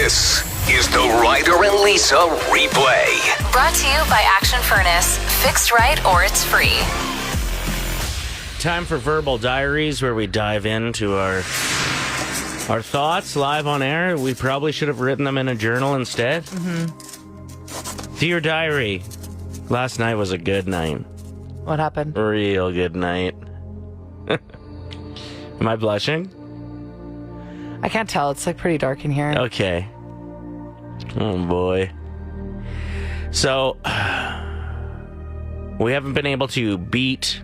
This is the Ryder and Lisa replay. Brought to you by Action Furnace. Fixed right or it's free. Time for Verbal Diaries, where we dive into our thoughts live on air. We probably should have written them in a journal instead. Dear Diary, last night was a good night. What happened? Real good night. Am I blushing? I can't tell. It's like pretty dark in here. Okay. Oh boy. So, we haven't been able to beat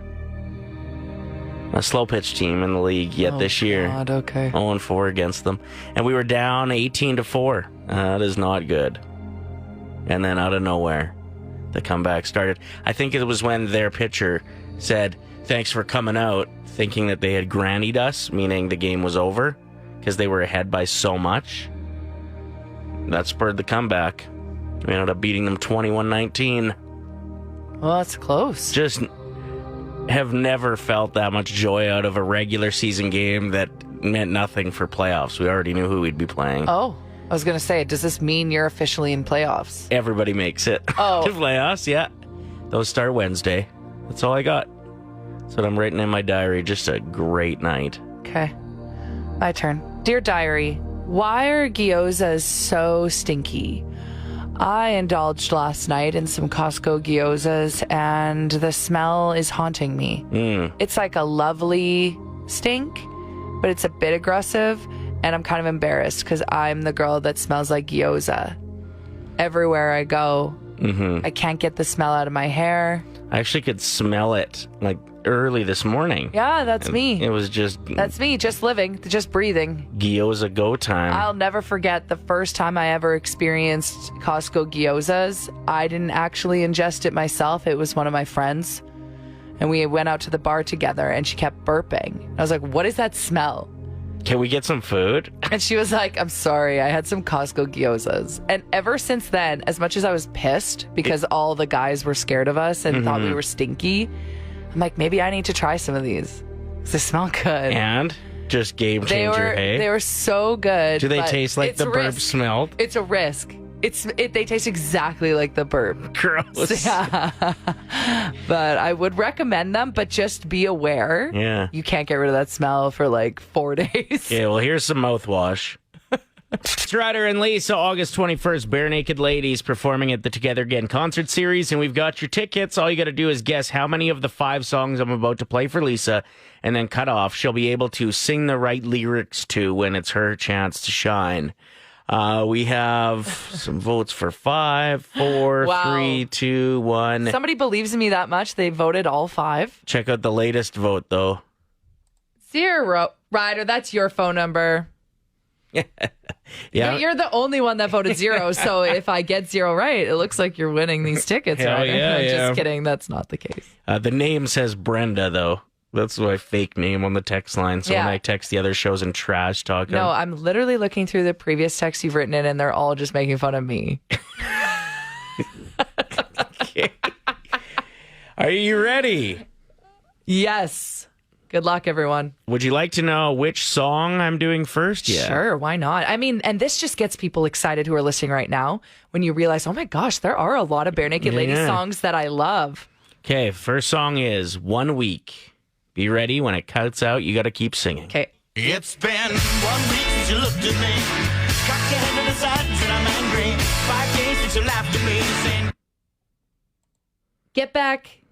a slow pitch team in the league yet this year. God, okay. 0-4 against them. And we were down 18-4. That is not good. And then out of nowhere, the comeback started. I think it was when their pitcher said, "Thanks for coming out," thinking that they had grannied us, meaning the game was over, because they were ahead by so much. That spurred the comeback. We ended up beating them 21-19. Well, that's close. Just have never felt that much joy out of a regular season game that meant nothing for playoffs. We already knew who we'd be playing. Oh, I was going to say, does this mean you're officially in playoffs? Everybody makes it to playoffs, yeah. Those start Wednesday. That's all I got. That's what I'm writing in my diary. Just a great night. Okay. My turn. Dear Diary, why are gyozas so stinky? I indulged last night in some Costco gyozas, and the smell is haunting me. It's like a lovely stink, but it's a bit aggressive, and I'm kind of embarrassed because I'm the girl that smells like gyoza. Everywhere I go, I can't get the smell out of my hair. I actually could smell it like early this morning. Yeah, that's me. It was just... That's me, just living, just breathing. Gyoza go time. I'll never forget the first time I ever experienced Costco gyozas. I didn't actually ingest it myself. It was one of my friends. And we went out to the bar together, and she kept burping. I was like, what is that smell? Can we get some food? And she was like, I'm sorry, I had some Costco gyozas. And ever since then, as much as I was pissed because all the guys were scared of us and thought we were stinky, I'm like, maybe I need to try some of these. They smell good. And just game changer, hey? They were so good. Do they taste like the burp smelled? It's a risk. They taste exactly like the burp. Gross. Yeah. But I would recommend them, but just be aware. Yeah. You can't get rid of that smell for like 4 days. Okay, well, here's some mouthwash. It's Ryder and Lisa, August 21st, Bare Naked Ladies performing at the Together Again concert series, and we've got your tickets. All you got to do is guess how many of the 5 songs I'm about to play for Lisa, and then cut off. She'll be able to sing the right lyrics to when it's her chance to shine. We have some votes for 5, 4, Wow. 3, 2, 1. Somebody believes in me that much. They voted all 5. Check out the latest vote, though. 0. Ryder, that's your phone number. Yeah. But you're the only one that voted 0, so if I get 0 right, it looks like you're winning these tickets. Hell Ryder. yeah, Just yeah. kidding. That's not the case. The name says Brenda, though. That's my fake name on the text line. So when I text the other shows and trash talk them. No, I'm literally looking through the previous texts you've written in, and they're all just making fun of me. Okay. Are you ready? Yes. Good luck, everyone. Would you like to know which song I'm doing first? Yeah. Sure, why not? I mean, and this just gets people excited who are listening right now when you realize, oh my gosh, there are a lot of Bare Naked Ladies songs that I love. Okay, first song is 1 Week. Be ready. When it cuts out, you got to keep singing. Okay. It's been 1 week since you looked at me. Cocked your head to the side and said I'm angry. 5 days since you laughed at me, saying, Get back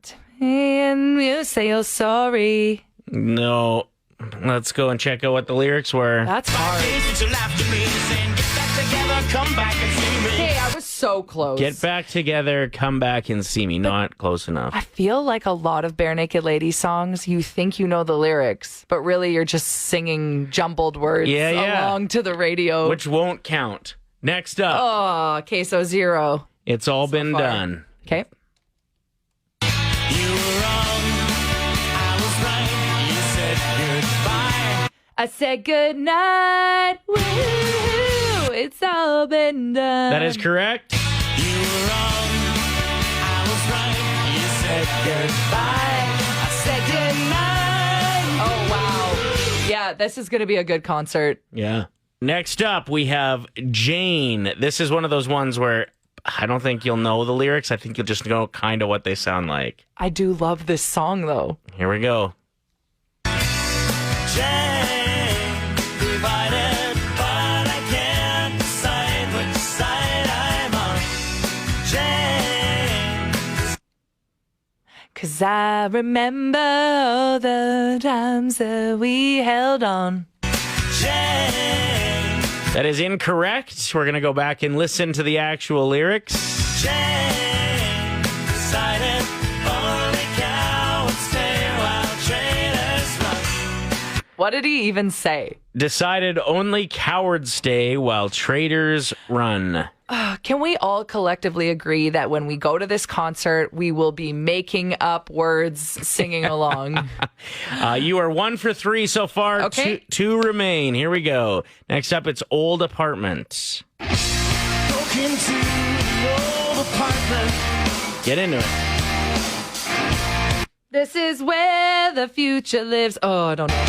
to me and you say you're sorry. No. Let's go and check out what the lyrics were. That's 5 hard. days since you laughed at me, saying, get back together, come back and see me. Hey, I was so close. Get back together, come back and see me. Not close enough. I feel like a lot of Bare Naked Ladies songs, you think you know the lyrics, but really you're just singing jumbled words along to the radio. Which won't count. Next up. Oh, okay, so 0. It's all been done. Okay. You were wrong, I was right. You said goodbye. I said goodnight. Woo-hoo, it's all been done. That is correct. You were wrong, I was right. You said goodbye. I said goodnight. Oh, wow. Yeah, this is going to be a good concert. Yeah. Next up, we have Jane. This is one of those ones where I don't think you'll know the lyrics. I think you'll just know kind of what they sound like. I do love this song, though. Here we go. Jane, divided, but I can't decide which side I'm on. Jane. 'Cause I remember all the times that we held on. Jane, That is incorrect. We're going to go back and listen to the actual lyrics. Jane, decided only cowards stay while traitors run. What did he even say? Decided only cowards stay while traitors run. Can we all collectively agree that when we go to this concert, we will be making up words, singing along? You are 1 for 3 so far. Okay. Two remain. Here we go. Next up, it's Old Apartments. Broke into the old apartment. Get into it. This is where the future lives. Oh, I don't know.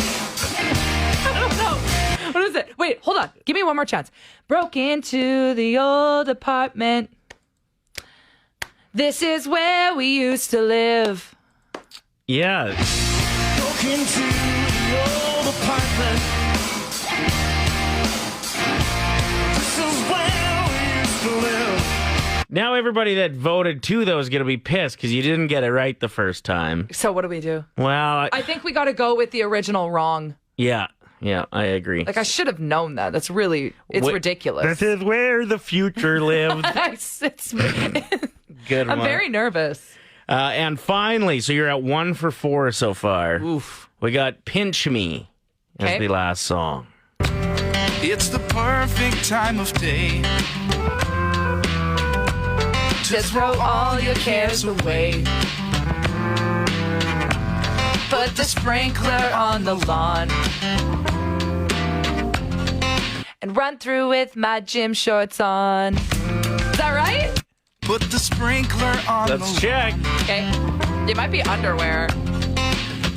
I don't know. What is it? Wait, hold on. Give me one more chance. Broke into the old apartment. This is where we used to live. Yeah. Broke into the old apartment. This is where we used to live. Now everybody that voted 2, though, is going to be pissed because you didn't get it right the first time. So what do we do? Well, I think we got to go with the original wrong. yeah, I agree. Like, I should have known that. That's really, it's ridiculous. This is where the future lived. It's Good one. I'm very nervous. And finally, so you're at 1 for 4 so far. Oof. We got Pinch Me as Okay. the last song. It's the perfect time of day. Just throw all your cares away. Put the sprinkler on the lawn. And run through with my gym shorts on. Is that right? Put the sprinkler on Let's the check. Okay. It might be underwear.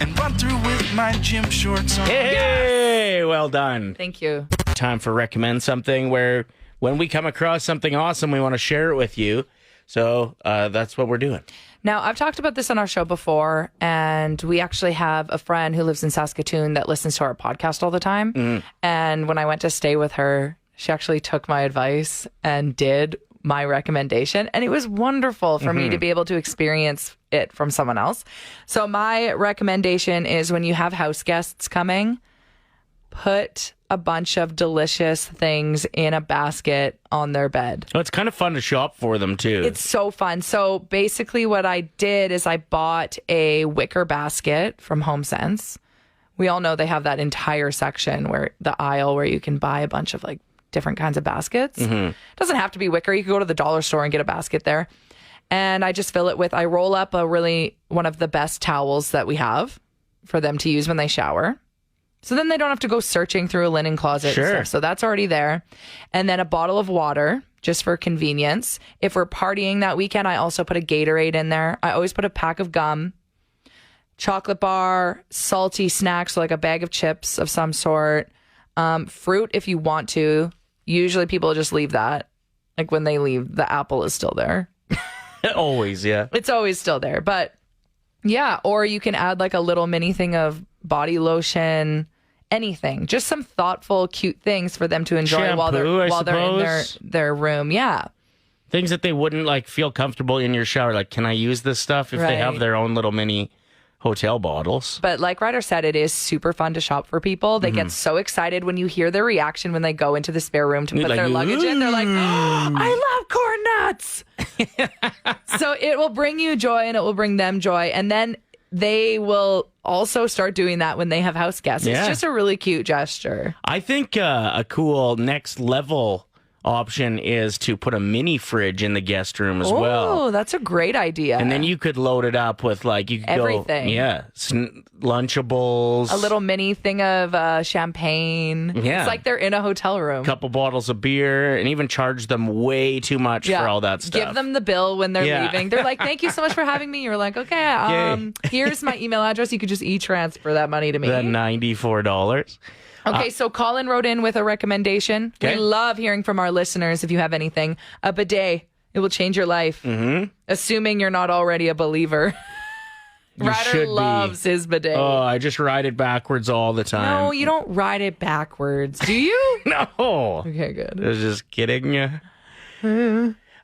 and run through with my gym shorts on. Hey, well done. Thank you. Time for recommend something where when we come across something awesome, we want to share it with you. So that's what we're doing. Now, I've talked about this on our show before, and we actually have a friend who lives in Saskatoon that listens to our podcast all the time. And when I went to stay with her, she actually took my advice and did my recommendation. And it was wonderful for me to be able to experience it from someone else. So my recommendation is when you have house guests coming, put a bunch of delicious things in a basket on their bed. Oh, it's kind of fun to shop for them, too. It's so fun. So basically what I did is I bought a wicker basket from HomeSense. We all know they have that entire section where the aisle where you can buy a bunch of like different kinds of baskets. Doesn't have to be wicker. You could go to the dollar store and get a basket there. And I just fill it with, I roll up one of the best towels that we have for them to use when they shower. So then they don't have to go searching through a linen closet and Sure. stuff. So that's already there. And then a bottle of water, just for convenience. If we're partying that weekend, I also put a Gatorade in there. I always put a pack of gum, chocolate bar, salty snacks, so like a bag of chips of some sort, fruit if you want to. Usually people just leave that. Like when they leave, the apple is still there. Always, yeah. It's always still there. But yeah, or you can add like a little mini thing of body lotion, anything. Just some thoughtful, cute things for them to enjoy while they're in their room. Yeah. Things that they wouldn't like feel comfortable in your shower. Like, can I use this stuff if they have Right. their own little mini hotel bottles? But like Ryder said, it is super fun to shop for people. They get so excited when you hear their reaction when they go into the spare room to put Like, their luggage in. They're like, oh, I love corn nuts. So it will bring you joy and it will bring them joy. And then they will also start doing that when they have house guests. Yeah. It's just a really cute gesture. I think a cool next level option is to put a mini fridge in the guest room as well. Oh, that's a great idea. And then you could load it up with like you could Everything. go, yeah, Lunchables, a little mini thing of champagne. Yeah. It's like they're in a hotel room. couple bottles of beer, and even charge them way too much for all that stuff. Give them the bill when they're Yeah. leaving. They're like, thank you so much for having me. You're like, okay, here's my email address. You could just e-transfer that money to me. the $94. Okay, so Colin wrote in with a recommendation. Okay. We love hearing from our listeners if you have anything. A bidet. It will change your life. Mm-hmm. Assuming you're not already a believer. Ryder loves his bidet. Oh, I just ride it backwards all the time. No, you don't ride it backwards. Do you? No. Okay, good. I was just kidding.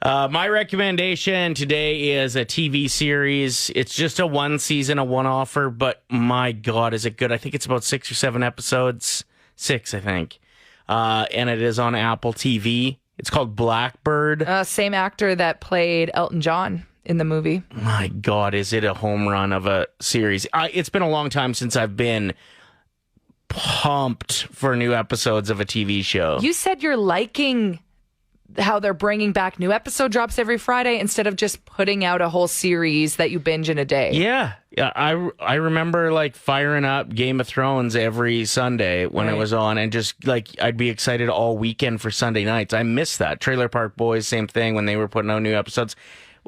My recommendation today is a TV series. It's just a one season, a one-offer, but my God, is it good? I think it's about 6 or 7 episodes. 6, I think. And it is on Apple TV. It's called Blackbird. Same actor that played Elton John in the movie. My God, is it a home run of a series? It's been a long time since I've been pumped for new episodes of a TV show. You said you're liking how they're bringing back new episode drops every Friday instead of just putting out a whole series that you binge in a day. Yeah. I remember like firing up Game of Thrones every Sunday when it was on, and just like I'd be excited all weekend for Sunday nights. I miss that. Trailer Park Boys, same thing when they were putting out new episodes.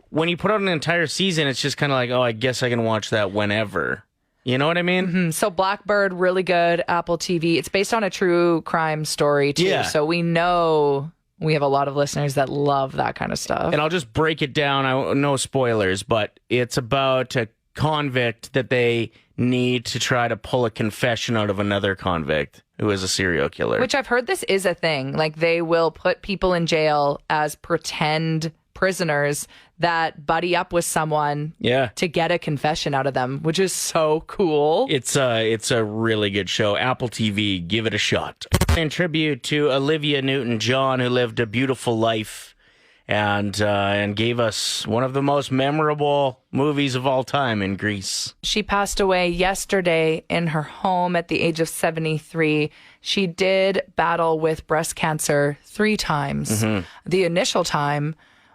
When you put out an entire season, it's just kind of like, oh, I guess I can watch that whenever. You know what I mean? Mm-hmm. So Blackbird, really good, Apple TV. It's based on a true crime story too. Yeah. So we know we have a lot of listeners that love that kind of stuff. And I'll just break it down. No spoilers, but it's about a convict that they need to try to pull a confession out of another convict who is a serial killer. Which I've heard this is a thing. Like they will put people in jail as pretend prisoners that buddy up with someone to get a confession out of them, which is so cool. It's a really good show. Apple TV, give it a shot. In tribute to Olivia Newton-John, who lived a beautiful life and gave us one of the most memorable movies of all time in Greece. She passed away yesterday in her home at the age of 73. She did battle with breast cancer 3 times. Mm-hmm. The initial time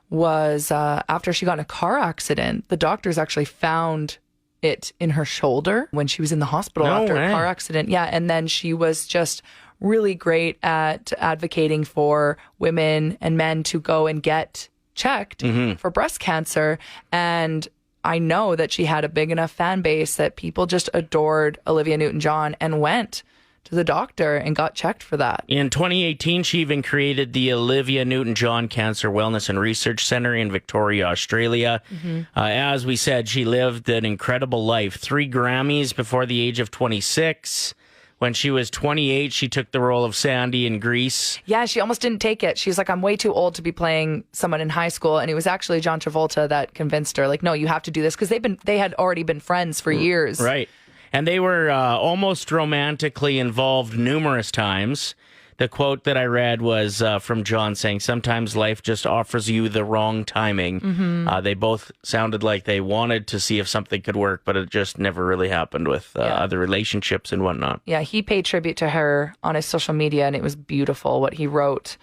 was after she got in a car accident. The doctors actually found it in her shoulder when she was in the hospital after a car accident. Yeah, and then she was just really great at advocating for women and men to go and get checked for breast cancer. And I know that she had a big enough fan base that people just adored Olivia Newton-John and went to the doctor and got checked for that. In 2018, she even created the Olivia Newton-John Cancer Wellness and Research Center in Victoria, Australia. Mm-hmm. As we said, she lived an incredible life. 3 Grammys before the age of 26. When she was 28, she took the role of Sandy in Grease. Yeah, she almost didn't take it. She's like, I'm way too old to be playing someone in high school. And it was actually John Travolta that convinced her, like, no, you have to do this. Because they had already been friends for years. Right. And they were almost romantically involved numerous times. The quote that I read was from John saying, sometimes life just offers you the wrong timing. Mm-hmm. They both sounded like they wanted to see if something could work, but it just never really happened with other relationships and whatnot. Yeah, he paid tribute to her on his social media, and it was beautiful what he wrote.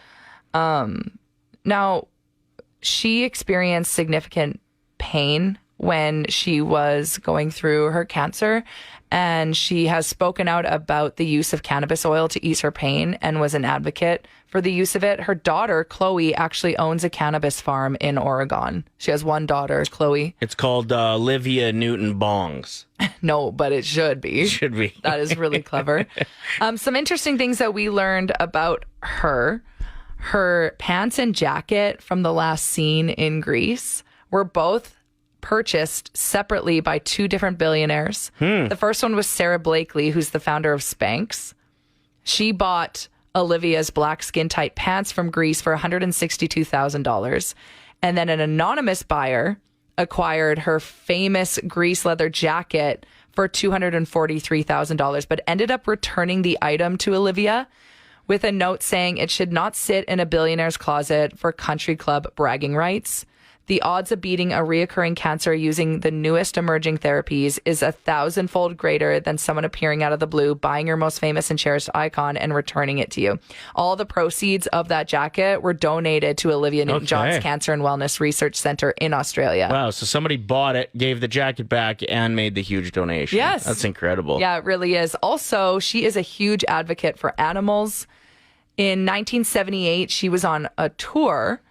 Now, she experienced significant pain when she was going through her cancer, and she has spoken out about the use of cannabis oil to ease her pain and was an advocate for the use of it. Her daughter, Chloe, actually owns a cannabis farm in Oregon. She has one daughter, Chloe. It's called Olivia Newton Bongs. No, but it should be. It should be. That is really clever. Some interesting things that we learned about her. Her pants and jacket from the last scene in Greece were both purchased separately by 2 different billionaires. The first one was Sarah Blakely, who's the founder of Spanx. She bought Olivia's black skin tight pants from Greece for $162,000. And then an anonymous buyer acquired her famous Greece leather jacket for $243,000, but ended up returning the item to Olivia with a note saying it should not sit in a billionaire's closet for country club bragging rights. The odds of beating a reoccurring cancer using the newest emerging therapies is 1,000-fold greater than someone appearing out of the blue, buying your most famous and cherished icon, and returning it to you. All the proceeds of that jacket were donated to Olivia Newton-John's Cancer and Wellness Research Center in Australia. Wow, so somebody bought it, gave the jacket back, and made the huge donation. Yes. That's incredible. Yeah, it really is. Also, she is a huge advocate for animals. In 1978, she was on a tour,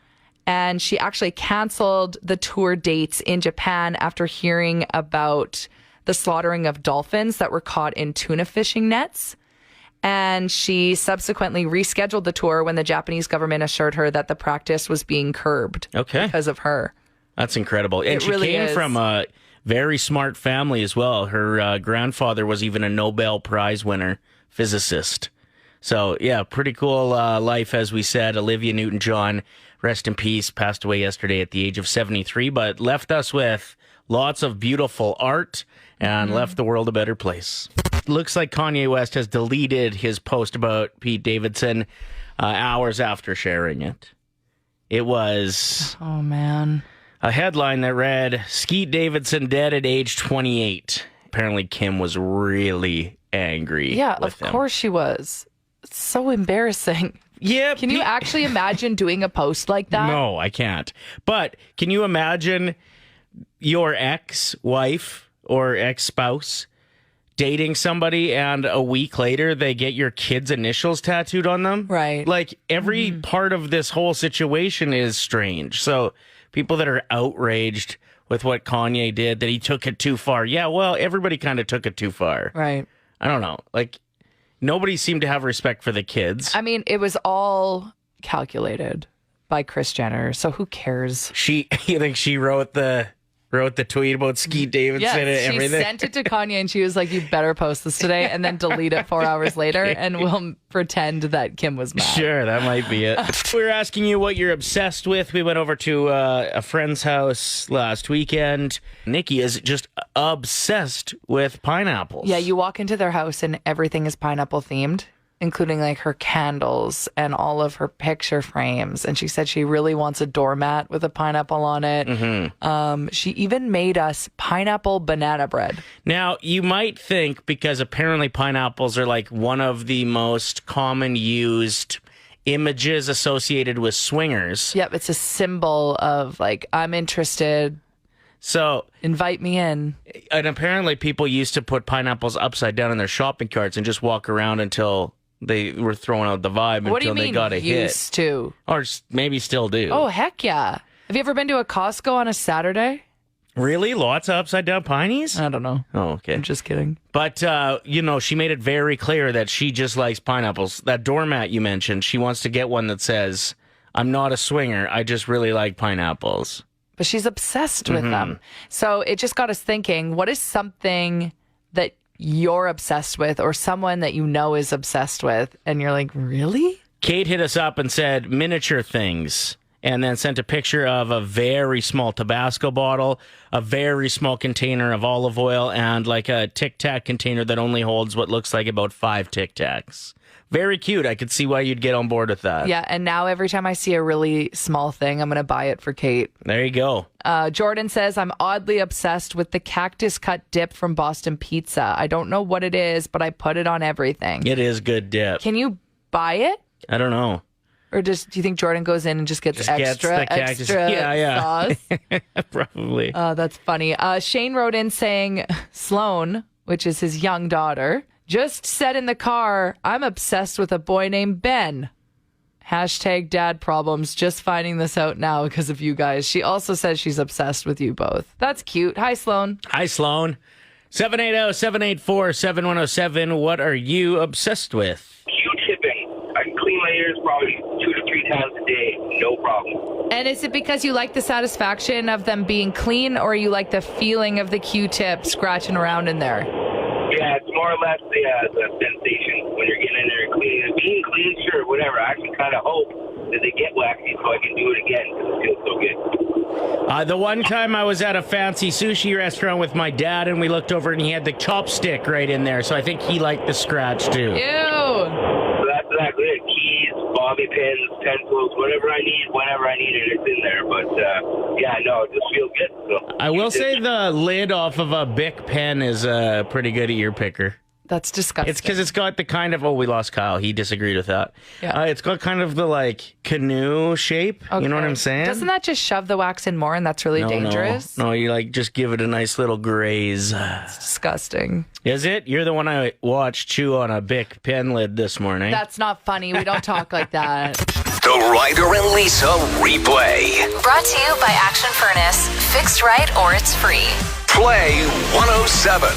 and she actually canceled the tour dates in Japan after hearing about the slaughtering of dolphins that were caught in tuna fishing nets. And she subsequently rescheduled the tour when the Japanese government assured her that the practice was being curbed because of her. That's incredible. And she really came is. from a very smart family as well. Her grandfather was even a Nobel Prize winner physicist. So, yeah, pretty cool life, as we said. Olivia Newton-John, rest in peace, passed away yesterday at the age of 73, but left us with lots of beautiful art and left the world a better place. Looks like Kanye West has deleted his post about Pete Davidson hours after sharing it. It was... Oh, man. A headline that read, Skeet Davidson dead at age 28. Apparently, Kim was really angry. Yeah, with of him. course she was. It's so embarrassing. Yeah. Can you actually imagine doing a post like that? No, I can't. But can you imagine your ex-wife or ex-spouse dating somebody and a week later they get your kids' initials tattooed on them? Right. Like every part of this whole situation is strange. So people that are outraged with what Kanye did, that he took it too far. Yeah, well, everybody kind of took it too far. Right. I don't know. Like, nobody seemed to have respect for the kids. I mean, it was all calculated by Kris Jenner, so who cares? You think she wrote the tweet about Skeet Davidson and Yes, everything? she sent it to Kanye and she was like, you better post this today and then delete it 4 hours later and we'll pretend that Kim was mad. Sure, that might be it. We were asking you what you're obsessed with. We went over to a friend's house last weekend. Nikki is just obsessed with pineapples. Yeah, you walk into their house and everything is pineapple themed, including like her candles and all of her picture frames. And she said she really wants a doormat with a pineapple on it. She even made us pineapple banana bread. Now, you might think, because apparently pineapples are like one of the most common used images associated with swingers. Yep, it's a symbol of like, I'm interested. So, Invite me in. and apparently people used to put pineapples upside down in their shopping carts and just walk around until they were throwing out the vibe What do you until they mean got a hit. used to? Or maybe still do. Oh, heck yeah. Have you ever been to a Costco on a Saturday? Really? Lots of upside down pineys? I don't know. Oh, okay. I'm just kidding. But, she made it very clear that she just likes pineapples. That doormat you mentioned, she wants to get one that says, I'm not a swinger, I just really like pineapples. But she's obsessed with them. So it just got us thinking, what is something that you're obsessed with or someone that you know is obsessed with? And you're like, really? Kate hit us up and said miniature things, and then sent a picture of a very small Tabasco bottle, a very small container of olive oil, and like a Tic Tac container that only holds what looks like about 5 Tic Tacs. Very cute. I could see why you'd get on board with that. Yeah. And now every time I see a really small thing, I'm going to buy it for Kate. There you go. Jordan says, I'm oddly obsessed with the cactus cut dip from Boston Pizza. I don't know what it is, but I put it on everything. It is good dip. Can you buy it? I don't know. Or do you think Jordan goes in and just gets Gets extra the cactus. extra sauce? Probably. Oh, that's funny. Shane wrote in saying, Sloan, which is his young daughter, just said in the car, I'm obsessed with a boy named Ben. Hashtag dad problems. Just finding this out now because of you guys. She also says she's obsessed with you both. That's cute. Hi, Sloan. Hi, Sloan. 780-784-7107. What are you obsessed with? Q-tipping. I can clean my ears probably 2 to 3 times a day. No problem. And is it because you like the satisfaction of them being clean or you like the feeling of the Q-tip scratching around in there? Yeah, it's more or less the sensation when you're getting in there and cleaning. And being clean, sure, whatever. I actually kind of hope that they get waxy so I can do it again because it feels so good. The one time I was at a fancy sushi restaurant with my dad and we looked over and he had the chopstick right in there. So I think he liked the scratch too. Ew. So that's exactly it. Keys, bobby pins, pencils, whatever I need, whenever I need it, it's in there. But, yeah, no, it just feels good. So, I will say the lid off of a Bic pen is a pretty good ear picker. That's disgusting. It's because it's got the kind of, we lost Kyle. He disagreed with that. Yeah. It's got kind of the like canoe shape. You know what I'm saying? Doesn't that just shove the wax in more and that's really dangerous? No, you like just give it a nice little graze. It's disgusting. Is it? You're the one I watched chew on a Bic pen lid this morning. That's not funny. We don't talk like that. The Ryder and Lisa replay. Brought to you by Action Furnace. Fixed right or it's free. Play 107.